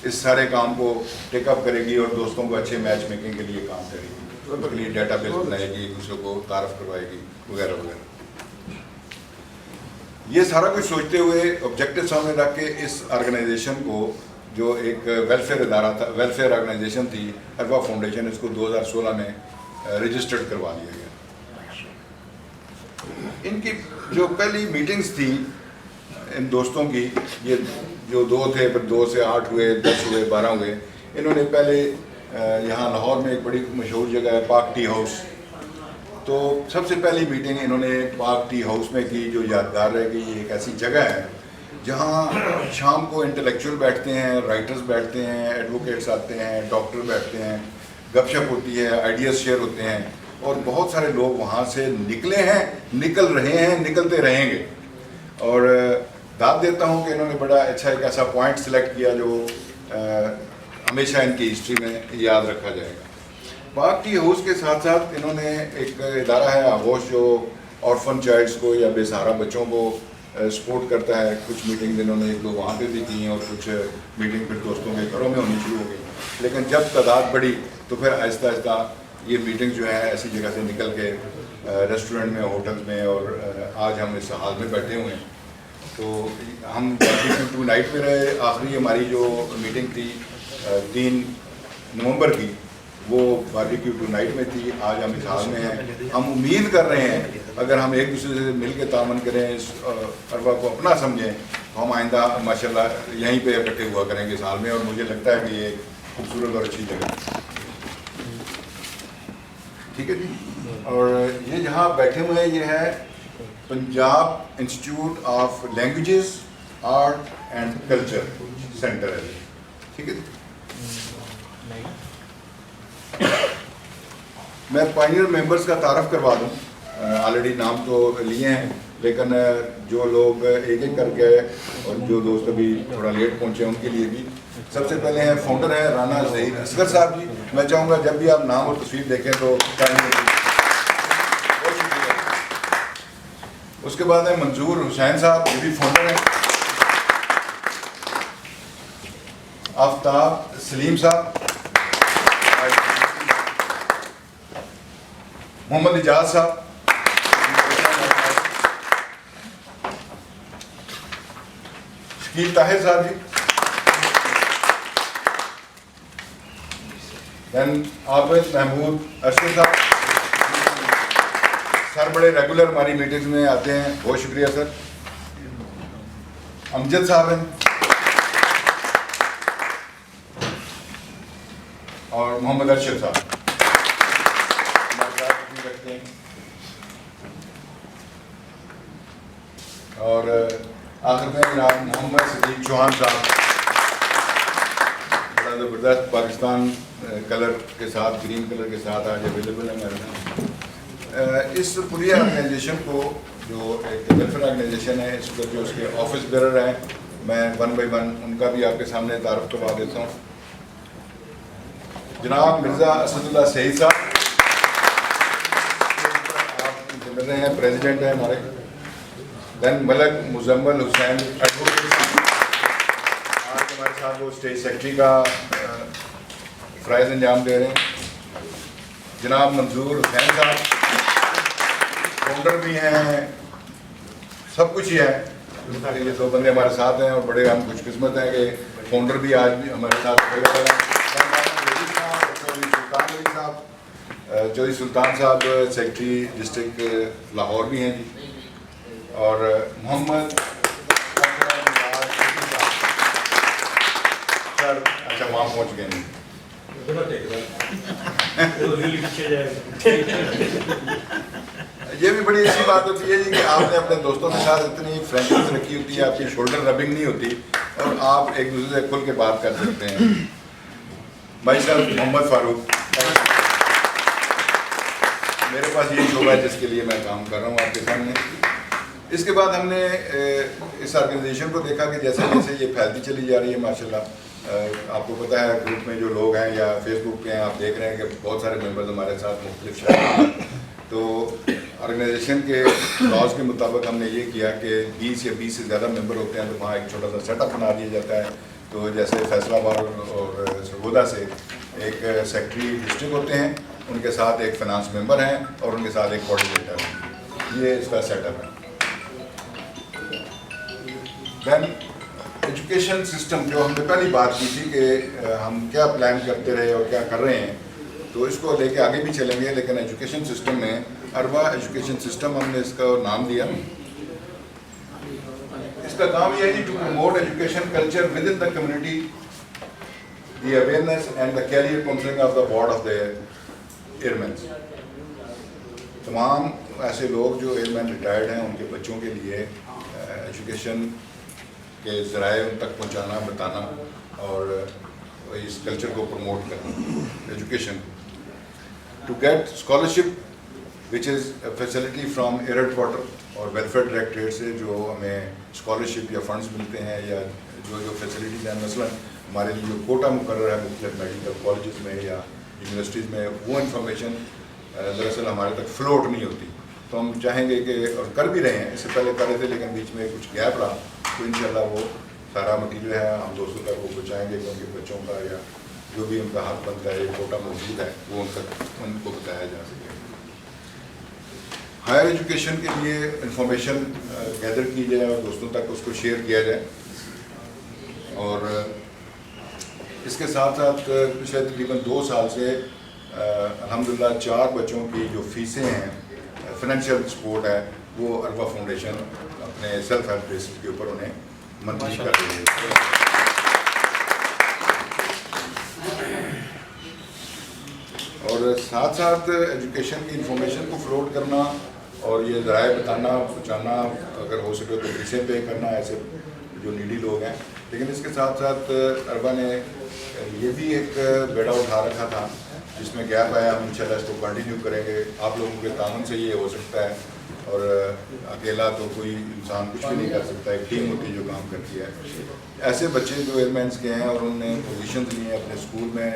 इस सारे काम को टेकअप करेगी और दोस्तों को अच्छे मैच मेकिंग के लिए काम करेगी, उनके लिए डाटा बेस बनाएगी, एक दूसरे को तारफ़ करवाएगी वगैरह वगैरह। ये सारा कुछ सोचते हुए ऑब्जेक्टिव सामने रख के इस ऑर्गेनाइजेशन को, जो एक वेलफेयर इदारा था, वेलफेयर ऑर्गेनाइजेशन थी अरवा फाउंडेशन, इसको 2016 में रजिस्टर्ड करवा लिया गया। इनकी जो पहली मीटिंग्स थी इन दोस्तों की, ये जो 2 थे, फिर 2 से 8 हुए, 10 हुए, 12 हुए। इन्होंने पहले यहाँ लाहौर में एक बड़ी मशहूर जगह है पाक टी हाउस, तो सबसे पहली मीटिंग इन्होंने पाक टी हाउस में की, जो यादगार रह गई। एक ऐसी जगह है जहाँ शाम को इंटेलेक्चुअल बैठते हैं, राइटर्स बैठते हैं, एडवोकेट्स आते हैं, डॉक्टर बैठते हैं, गपशप होती है, आइडियाज़ शेयर होते हैं और बहुत सारे लोग वहाँ से निकले हैं, निकल रहे हैं, निकलते रहेंगे। और दाद देता हूँ कि इन्होंने बड़ा अच्छा एक ऐसा पॉइंट सिलेक्ट किया जो हमेशा इनकी हिस्ट्री में याद रखा जाएगा। पाक टी हाउस के साथ साथ इन्होंने एक इदारा है आगोश, जो ऑर्फन चाइल्ड्स को या बेसहारा बच्चों को सपोर्ट करता है। कुछ मीटिंग इन्होंने 1-2 वहाँ पे भी की हैं और कुछ मीटिंग फिर दोस्तों के घरों में होनी शुरू हो गई। लेकिन जब तादाद बढ़ी तो फिर आहिस्ता आहिस्ता ये मीटिंग जो है ऐसी जगह से निकल के रेस्टोरेंट में, होटल्स में, और आज हम इस हाल में बैठे हुए हैं। तो हम टू नाइट में रहे। आखिरी हमारी जो मीटिंग थी 3 नवंबर की, वो बारबेक्यू टू नाइट में थी। आज हम इस हाल में हैं। हम उम्मीद कर रहे हैं अगर हम एक दूसरे से मिल के तामन करें, इस अरवा को अपना समझें, तो हम आइंदा माशाल्लाह यहीं पे इकट्ठे हुआ करेंगे इस हाल में। और मुझे लगता है कि ये खूबसूरत और अच्छी जगह है। ठीक है जी। और ये जहाँ बैठे हुए हैं ये है Punjab institute of languages, art and culture centre है। ठीक है। मैं पायनियर मेंबर्स का तारफ़ करवा दूँ। ऑलरेडी नाम तो लिए हैं, लेकिन जो लोग एक एक करके, और जो दोस्त अभी थोड़ा लेट पहुँचे उनके लिए भी। सबसे पहले हैं फाउंडर है राना ज़हीर असगर साहब जी। मैं चाहूँगा जब भी आप नाम और तस्वीर देखें तो बहुत शुक्रिया। उसके बाद है मंजूर हुसैन साहब, ये भी फाउंडर हैं। आफ्ताब सलीम साहब, मोहम्मद इजाज साहब, शकील ताहिर साहब जी, दैन आबिद महमूद अरशद साहब। सर बड़े रेगुलर हमारी मीटिंग्स में आते हैं, बहुत शुक्रिया सर। अमजद साहब हैं और मोहम्मद अरशद साहब हमारे साथ भी रखते हैं। और आखिर में जनाब मोहम्मद सदीक चौहान साहब, बड़ा ज़बरदस्त पाकिस्तान कलर के साथ, ग्रीन कलर के साथ आज अवेलेबल है मेरे साथ। इस पूरी ऑर्गेनाइजेशन को, जो एक वेलफेयर ऑर्गेनाइजेशन है, इसका जो उसके ऑफिस बेरर हैं, मैं 1 बाय 1 उनका भी आपके सामने तारुफ करवा देता हूँ। जनाब मिर्ज़ा असदुल्ला सईद साहब आप मिल रहे हैं, प्रेसिडेंट हैं हमारे। देन मलक मुजम्मल हुसैन एडवोकेट, आज हमारे साथ वो स्टेट सेक्रेटरी का फ़राइज़ अंजाम दे रहे हैं। जनाब मंजूर हुसैन साहब फाउंडर भी हैं, सब कुछ ही है। ये 2 बंदे हमारे साथ हैं और बड़े हम खुशकिस्मत हैं कि फाउंडर भी आज भी हमारे साथ अवेलेबल हैं। चौधरी सुल्तान साहब सेक्रेटरी डिस्ट्रिक्ट लाहौर भी हैं जी। और मोहम्मद सर, अच्छा वहाँ पहुँच गए नहीं। ये भी बड़ी अच्छी बात होती है जी कि आपने अपने दोस्तों के साथ इतनी फ्रेंडशिप रखी होती है, आपकी शोल्डर रबिंग नहीं होती और आप एक दूसरे से खुल के बात कर सकते हैं। भाई साहब मोहम्मद फारूक, मेरे पास ये शोबा है जिसके लिए मैं काम कर रहा हूँ आपके सामने। इसके बाद हमने इस ऑर्गेनाइजेशन को देखा कि जैसे जैसे ये फैलती चली जा रही है माशाल्लाह, आपको पता है ग्रुप में जो लोग हैं या फेसबुक पे हैं, आप देख रहे हैं कि बहुत सारे मेंबर्स हमारे साथ मुख्तलिफ शहर हैं। तो ऑर्गेनाइजेशन के लॉज के मुताबिक हमने ये किया कि 20 या 20 से ज़्यादा मेंबर होते हैं तो वहाँ एक छोटा सा सेटअप बना दिया जाता है। तो जैसे फैसलाबाद और सरगोदा से एक सेक्रेटरी डिस्ट्रिक्ट होते हैं, उनके साथ एक फाइनेंस मेंबर हैं और उनके साथ एक कोऑर्डिनेटर है। ये इसका सेटअप है। दैन एजुकेशन सिस्टम, जो हमने पहली बात की थी कि हम क्या प्लान करते रहे और क्या कर रहे हैं, तो इसको लेके आगे भी चलेंगे। लेकिन एजुकेशन सिस्टम में अरवा एजुकेशन सिस्टम हमने इसका नाम दिया। इसका काम यह है जी to promote education culture within the community, the awareness and the career counselling of the board of the airman. तमाम ऐसे लोग जो एयरमैन रिटायर्ड हैं, उनके बच्चों के लिए एजुकेशन के ज़राए उन तक पहुँचाना, बताना और इस कल्चर को प्रमोट करना। Education to get scholarship which is facility from air headquarter और वेलफेयर डायरेक्टरेट से जो हमें स्कॉलरशिप या फंड्स मिलते हैं या जो फैसिलिटीज़ हैं, मसलन हमारे लिए जो कोटा मुकर्रर है मुख्तलिफ मेडिकल कॉलेजेस में या यूनिवर्सिटीज़ में, वो इन्फॉर्मेशन दरअसल हमारे तक फ्लोट नहीं होती। तो हम चाहेंगे कि, और कर भी रहे हैं, इससे पहले कर रहे थे लेकिन बीच में कुछ गैप रहा, तो इंशाल्लाह वो सारा मटीरियल है हम दोस्तों तक वो पहुँचाएँगे कि उनके बच्चों का या जो भी उनका हक बनता है, कोटा मौजूद है, वो उनको बताया जा सके। हायर एजुकेशन के लिए इंफॉर्मेशन गैदर की जाए और दोस्तों तक उसको शेयर किया जाए। और इसके साथ साथ पिछले तकरीबन 2 साल से अल्हम्दुलिल्लाह 4 बच्चों की जो फीसें हैं, फाइनेंशियल सपोर्ट है, वो अरवा फाउंडेशन अपने सेल्फ हेल्प बेसिस के ऊपर उन्हें मंजूर कर रही है। और साथ साथ एजुकेशन की इंफॉर्मेशन को फ्लोट करना और ये ज़राए बताना, पहुँचाना, अगर हो सके तो फीसें पे करना ऐसे जो नीडी लोग हैं। लेकिन इसके साथ साथ अरबा ने ये भी एक बेड़ा उठा रखा था जिसमें गैप आया, हम इंशाल्लाह इसको कंटिन्यू करेंगे। आप लोगों के ताउन से ये हो सकता है और अकेला तो कोई इंसान कुछ भी नहीं कर सकता, एक टीम होती है जो काम करती है। ऐसे बच्चे जो एयरमैन्स के हैं और उन्होंने पोजीशन ली हैं अपने स्कूल में,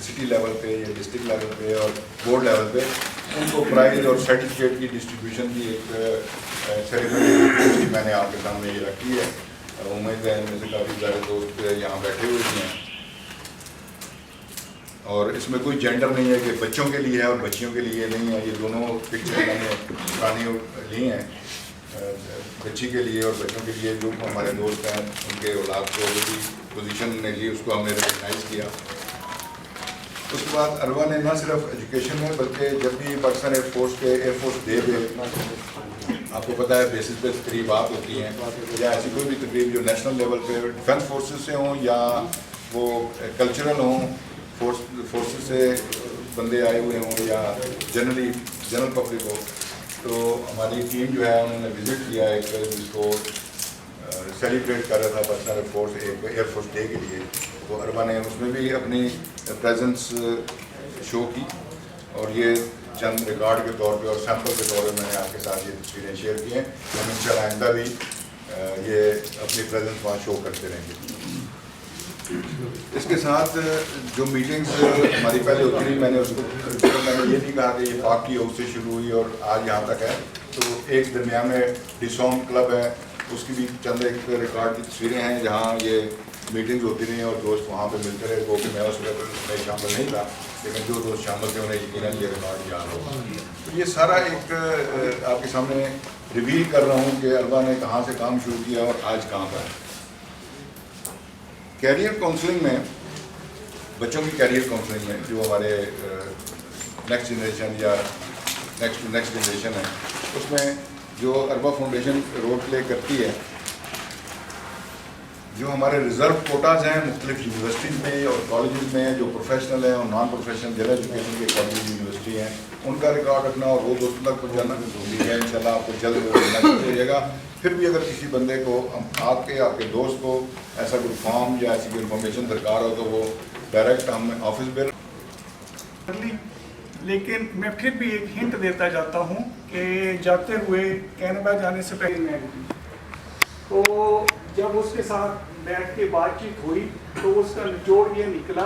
सिटी लेवल पे या डिस्ट्रिक्ट लेवल पे और बोर्ड लेवल पे, उनको प्राइज़ और सर्टिफिकेट की डिस्ट्रीब्यूशन की एक सेरेमनी मैंने आपके सामने ये रखी है। उम्मीद है इनमें से काफ़ी सारे दोस्त यहाँ बैठे हुए हैं और इसमें कोई जेंडर नहीं है कि बच्चों के लिए है और बच्चियों के लिए नहीं है। ये दोनों पिक्चर मैंने पुरानी ली हैं, बच्ची के लिए और बच्चों के लिए। जो हमारे दोस्त हैं उनके औलाद को जो भी पोजीशन ने ली उसको हमने रिकगनाइज़ किया। उसके बाद अरवा ने न सिर्फ एजुकेशन में बल्कि जब भी पाकिस्तान एयरफोर्स के एयरफोर्स डे पे आपको पता है बेसिस पे तकरीबात होती हैं या ऐसी कोई भी तकरीब जो नेशनल लेवल पे डिफेंस फोर्सेस से हों या वो कल्चरल हों, फोर्सेस से बंदे आए हुए हों या जनरल पब्लिक हो, तो हमारी टीम जो है उन्होंने विज़िट किया एक जिसको सेलिब्रेट कर रहा था पर्सनल फोर्स एक एयरफोर्स डे के लिए, तो अरबा ने उसमें भी अपनी प्रेजेंस शो की और ये चंद रिकॉर्ड के तौर पे और सैंपल के तौर पे मैंने आपके साथ ये तस्वीरें शेयर की हैं। हम इंशाल्लाह आइंदा भी ये अपनी प्रेजेंस वहाँ शो करते रहेंगे। इसके साथ जो मीटिंग्स हमारी पहले होती रही, मैंने ये नहीं कहा कि ये पाक की ओर से शुरू हुई और आज यहाँ तक है, तो एक दरमियान में डिसोम क्लब है, उसकी भी चंद एक रिकॉर्ड की तस्वीरें हैं जहाँ ये मीटिंग्स होती रही और दोस्त वहाँ पे मिलते रहे। वो कि मैं उस वक्त में शामिल नहीं था, लेकिन जो दोस्त शामिल थे उन्हें यकीनन ये रिकॉर्ड याद होगा। तो ये सारा एक आपके सामने रिवील कर रहा हूँ कि अरबा ने कहाँ से काम शुरू किया और आज कहाँ पर है। कैरियर काउंसलिंग में, बच्चों की कैरियर काउंसलिंग में जो हमारे नेक्स्ट जनरेशन या नेक्स्ट जनरेशन है, उसमें जो अरबा फाउंडेशन रोल प्ले करती है, जो हमारे रिज़र्व कोटाज हैं मुख्तलिफ यूनिवर्सिटीज़ में और कॉलेजेस में, जो प्रोफेशनल हैं और नॉन प्रोफेशनल जनरल एजुकेशन के कॉलेज यूनिवर्सिटी हैं, उनका रिकॉर्ड रखना और वो दोस्तों तक पहुँचाना जरूरी है। इंशाल्लाह आपको जल्द मिलना चाहिएगा। फिर भी अगर किसी बंदे को आपके दोस्त को ऐसा कोई फॉर्म या ऐसी कोई इन्फॉर्मेशन दरकार हो तो वो डायरेक्ट हम ऑफिस में। लेकिन मैं फिर भी एक हिंट देता जाता हूँ कि जाते हुए कनाडा जाने से पहले मैं तो जब उसके साथ बैठ के बातचीत हुई तो उसका निचोड़ ये निकला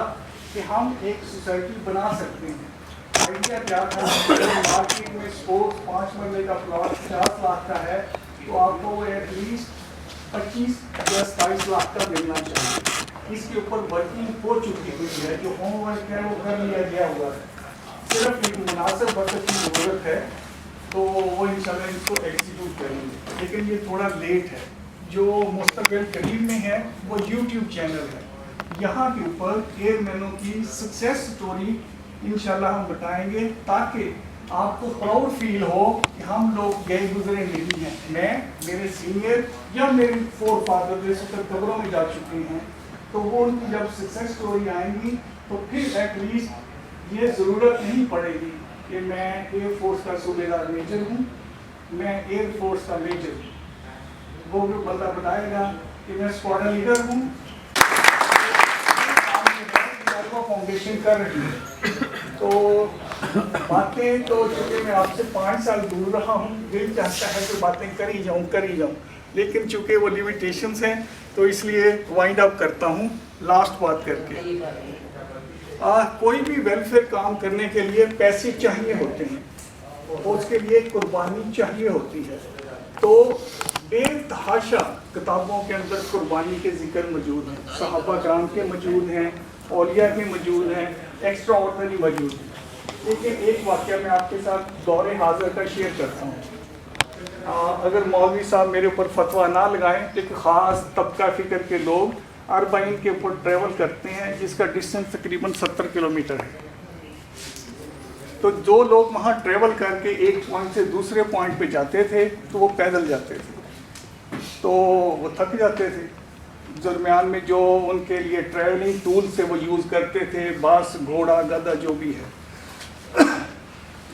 कि हम एक सोसाइटी बना सकते हैं। आइडिया क्या था, मार्केट में स्पोर्ट 5 मरले का प्लॉट 50 लाख का है, तो आपको एटलीस्ट 25 या 27 लाख का मिलना चाहिए। इसके ऊपर वर्किंग हो चुकी हुई है, जो होमवर्क है वो कर लिया गया हुआ है, सिर्फ एक मुनासिब बजट की ज़रूरत है, तो वो इंशाल्लाह इसको एग्जीक्यूट करेंगे। लेकिन ये थोड़ा लेट है। जो मुस्तकिल करीब में है वो YouTube चैनल है, यहाँ के ऊपर एयरमैनों की सक्सेस स्टोरी इंशाल्लाह हम बताएंगे ताकि आपको प्राउड फील हो कि हम लोग गए गुजरे नहीं हैं। मैं, मेरे सीनियर या मेरे फोर फादर इस वक्त खबरों में जा चुके हैं, तो वो उनकी जब सक्सेस स्टोरी आएंगी तो फिर एटलीस्ट ये ज़रूरत नहीं पड़ेगी कि मैं एयरफोर्स का सूबेदार मेजर हूँ, मैं एयरफोर्स का मेजर हूँ। वो भी बंदा बताएगा कि मैं स्क्वाड्रन लीडर हूँ, फाउंडेशन कर रही है। तो बातें तो चूँकि मैं आपसे 5 साल दूर रहा हूँ, दिल चाहता है कि बातें करी जाऊँ, लेकिन चूँकि वो लिमिटेशंस हैं तो इसलिए वाइंड अप करता हूँ लास्ट बात करके। कोई भी वेलफेयर काम करने के लिए पैसे चाहिए होते हैं और उसके लिए कुर्बानी चाहिए होती है। तो बेतहाशा किताबों के अंदर कुर्बानी के जिक्र मौजूद हैं, सहाबा कराम के मौजूद हैं, औलिया के मौजूद हैं, एक्स्ट्रा ऑर्डिनरी मौजूद हैं। लेकिन एक वाक़या मैं आपके साथ दौरे हाजिर का शेयर करता हूँ। अगर मौलवी साहब मेरे ऊपर फतवा ना लगाएं, लेकिन ख़ास तबका फ़िक्र के लोग अरबाइन के ऊपर ट्रैवल करते हैं जिसका डिस्टेंस तकरीबन 70 किलोमीटर है। तो जो लोग वहाँ ट्रैवल करके एक पॉइंट से दूसरे पॉइंट पे जाते थे तो वो पैदल जाते थे, तो वो थक जाते थे। दरमियान में जो उनके लिए ट्रैवलिंग टूल्स से वो यूज़ करते थे, बस, घोड़ा, गधा, जो भी है।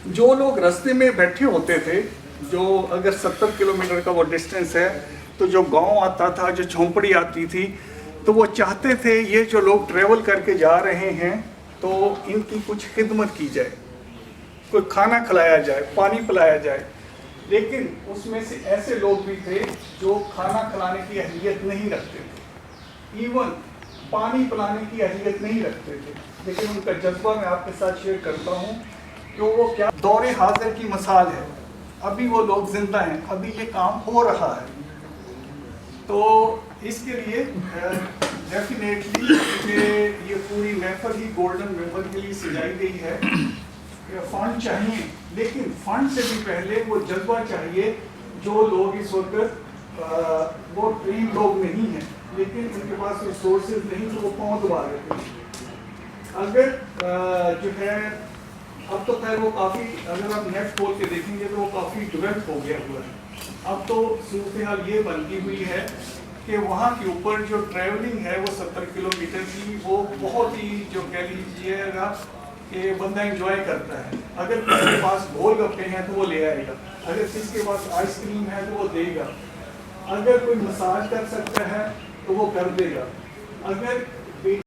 जो लोग रास्ते में बैठे होते थे, जो अगर 70 किलोमीटर का वो डिस्टेंस है, तो जो गांव आता था, जो झोंपड़ी आती थी, तो वो चाहते थे ये जो लोग ट्रैवल करके जा रहे हैं तो इनकी कुछ खिदमत की जाए, कोई खाना खिलाया जाए, पानी पिलाया जाए। लेकिन उसमें से ऐसे लोग भी थे जो खाना खिलाने की अहलियत नहीं रखते थे, इवन पानी पिलाने की अहलियत नहीं रखते थे। लेकिन उनका जज्बा मैं आपके साथ शेयर करता हूँ कि वो क्या दौरे हाजिर की मिसाल है। अभी वो लोग जिंदा हैं, अभी ये काम हो रहा है। तो इसके लिए डेफिनेटली ये पूरी महफिल ही गोल्डन महफिल के लिए सजाई गई है। फंड चाहिए, लेकिन फंड से भी पहले वो जज्बा चाहिए। जो लोग इस वक्त वो ट्रेन लोग नहीं हैं, लेकिन उनके पास रिसोर्सेज नहीं, तो वो पाँव दबा देते हैं। अगर जो है अब तो खैर वो काफ़ी, अगर आप नेट खोल के देखेंगे तो वो काफ़ी डेवलप हो गया हुआ है। अब तो सूरत हाल ये बनती हुई है कि वहाँ के ऊपर जो ट्रैवलिंग है वो 70 किलोमीटर की, वो बहुत ही जो कह लीजिएगा कि बंदा एंजॉय करता है। अगर किसी के पास गोलगप्पे हैं तो वो ले आएगा, अगर किसी के पास आइसक्रीम है तो वो देगा, अगर कोई मसाज कर सकता है तो वो कर देगा, अगर